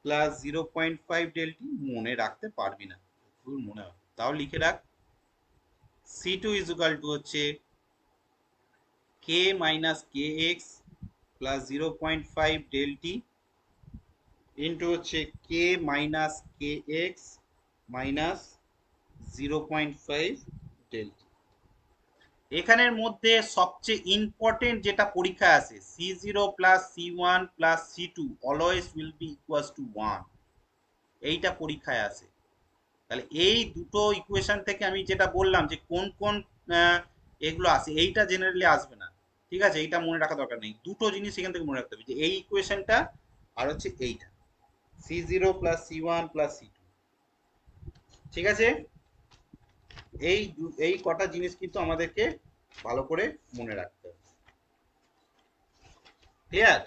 প্লাস 0.5 ডেল টি। মনে রাখতে পারবি না, মনে হয় তাও লিখে রাখ, c2 ইজ ইকুয়াল টু হচ্ছে K minus K X plus 0.5 del T into হচ্ছে K minus K X minus 0.5 del T. এখানের মধ্যে সবচেয়ে ইম্পর্টেন্ট যেটা পরীক্ষায় আসে, c0 প্লাস c1 প্লাস c2 always will be equals to 1, এইটা পরীক্ষায় আসে। তাহলে এই দুটো ইকুয়েশন থেকে আমি যেটা বললাম যে কোন কোন এগুলো আসে, এইটা জেনারেলি আসবে না, ঠিক আছে, এইটা মনে রাখা দরকার নেই, দুটো জিনিস এখান থেকে মনে রাখতে হবে, যে এই ইকুয়েশনটা আর হচ্ছে এইটা, C0 প্লাস C1 প্লাস C2। ঠিক আছে, এই কটা জিনিস কিন্তু আমাদেরকে ভালো করে মনে রাখতে হবে। ক্লিয়ার?